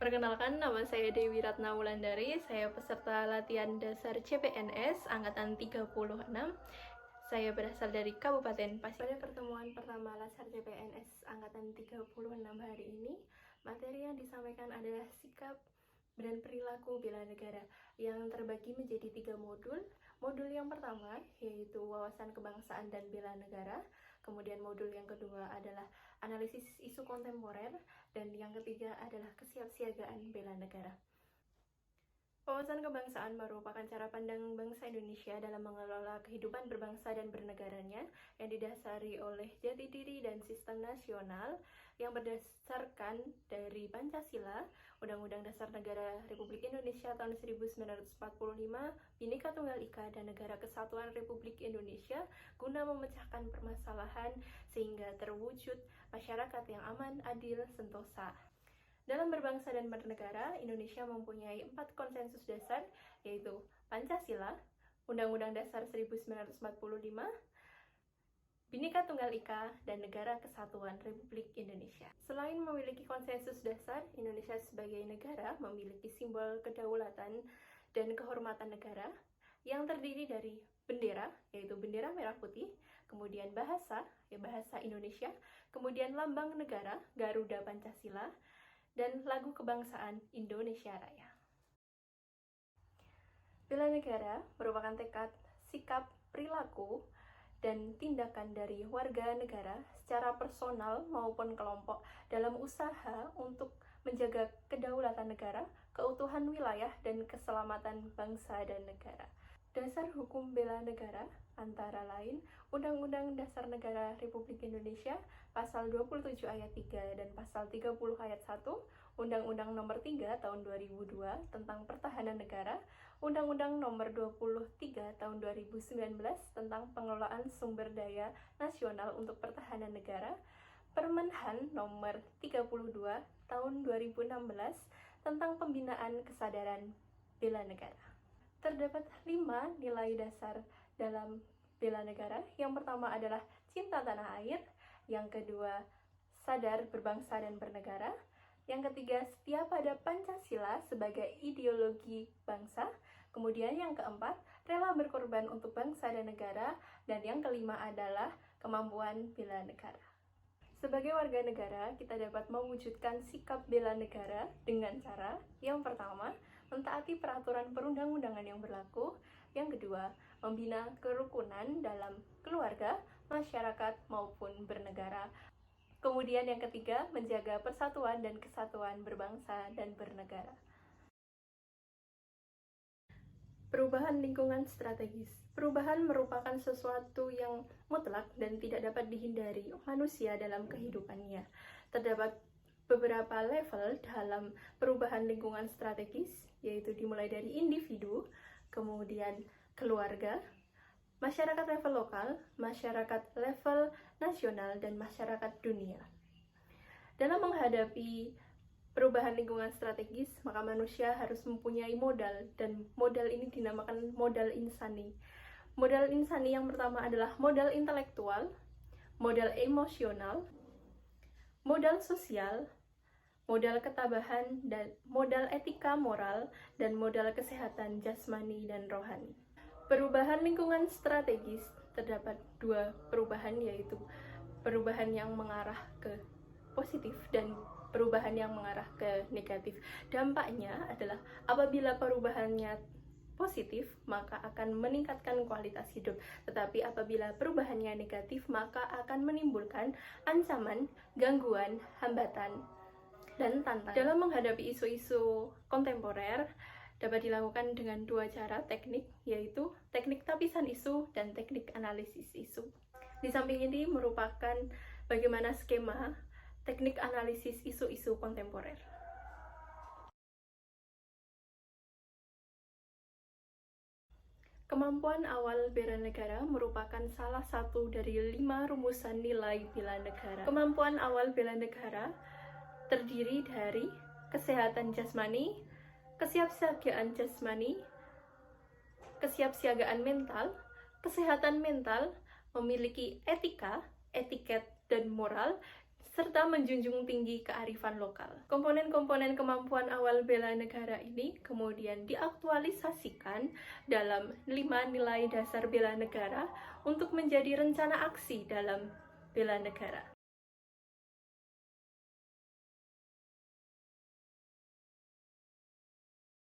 Perkenalkan, nama saya Dewi Ratna Wulandari. Saya peserta latihan dasar CPNS Angkatan 36. Saya berasal dari Kabupaten Pasir. Pada pertemuan pertama Latsar CPNS Angkatan 36 hari ini, materi yang disampaikan adalah sikap dan perilaku bela negara yang terbagi menjadi 3 modul. Modul yang pertama yaitu wawasan kebangsaan dan bela negara. Kemudian modul yang kedua adalah analisis isu kontemporer, dan yang ketiga adalah kesiapsiagaan bela negara. Wawasan kebangsaan merupakan cara pandang bangsa Indonesia dalam mengelola kehidupan berbangsa dan bernegaranya yang didasari oleh jati diri dan sistem nasional yang berdasarkan dari Pancasila, Undang-Undang Dasar Negara Republik Indonesia tahun 1945, Bhinneka Tunggal Ika, dan Negara Kesatuan Republik Indonesia guna memecahkan permasalahan sehingga terwujud masyarakat yang aman, adil, sentosa. Dalam berbangsa dan bernegara, Indonesia mempunyai 4 konsensus dasar, yaitu Pancasila, Undang-Undang Dasar 1945, Bhinneka Tunggal Ika, dan Negara Kesatuan Republik Indonesia. Selain memiliki konsensus dasar, Indonesia sebagai negara memiliki simbol kedaulatan dan kehormatan negara yang terdiri dari bendera, yaitu bendera merah putih, kemudian bahasa, bahasa Indonesia, kemudian lambang negara, Garuda Pancasila, dan lagu kebangsaan Indonesia Raya. Bela negara merupakan tekad, sikap, perilaku, dan tindakan dari warga negara secara personal maupun kelompok dalam usaha untuk menjaga kedaulatan negara, keutuhan wilayah, dan keselamatan bangsa dan negara. Dasar hukum bela negara antara lain Undang-Undang Dasar Negara Republik Indonesia Pasal 27 ayat 3 dan Pasal 30 ayat 1, Undang-Undang Nomor 3 Tahun 2002 tentang Pertahanan Negara, Undang-Undang Nomor 23 Tahun 2019 tentang Pengelolaan Sumber Daya Nasional untuk Pertahanan Negara, Permenhan Nomor 32 Tahun 2016 tentang Pembinaan Kesadaran Bela Negara. Terdapat 5 nilai dasar dalam bela negara. Yang pertama adalah cinta tanah air, yang kedua sadar berbangsa dan bernegara, yang ketiga setia pada Pancasila sebagai ideologi bangsa, kemudian yang keempat rela berkorban untuk bangsa dan negara, dan yang kelima adalah kemampuan bela negara. Sebagai warga negara, kita dapat mewujudkan sikap bela negara dengan cara yang pertama, mentaati peraturan perundang-undangan yang berlaku. Yang kedua, membina kerukunan dalam keluarga, masyarakat, maupun bernegara. Kemudian yang ketiga, menjaga persatuan dan kesatuan berbangsa dan bernegara. Perubahan lingkungan strategis. Perubahan merupakan sesuatu yang mutlak dan tidak dapat dihindari manusia dalam kehidupannya. Terdapat beberapa level dalam perubahan lingkungan strategis, yaitu dimulai dari individu, kemudian keluarga, masyarakat level lokal, masyarakat level nasional, dan masyarakat dunia. Dalam menghadapi perubahan lingkungan strategis, maka manusia harus mempunyai modal, dan modal ini dinamakan modal insani. Modal insani yang pertama adalah modal intelektual, modal emosional, modal sosial, modal ketabahan, dan modal etika moral, dan modal kesehatan jasmani dan rohani. Perubahan lingkungan strategis terdapat 2 perubahan, yaitu perubahan yang mengarah ke positif dan perubahan yang mengarah ke negatif. Dampaknya adalah apabila perubahannya positif, maka akan meningkatkan kualitas hidup. Tetapi apabila perubahannya negatif, maka akan menimbulkan ancaman, gangguan, hambatan, dan tantangan. Dalam menghadapi isu-isu kontemporer, dapat dilakukan dengan 2 cara teknik, yaitu teknik tapisan isu dan teknik analisis isu. Di samping ini merupakan bagaimana skema teknik analisis isu-isu kontemporer. Kemampuan awal bela negara merupakan salah satu dari 5 rumusan nilai bela negara. Kemampuan awal bela negara terdiri dari kesehatan jasmani, kesiapsiagaan jasmani, kesiapsiagaan mental, kesehatan mental, memiliki etika, etiket, dan moral, serta menjunjung tinggi kearifan lokal. Komponen-komponen kemampuan awal bela negara ini kemudian diaktualisasikan dalam 5 nilai dasar bela negara untuk menjadi rencana aksi dalam bela negara.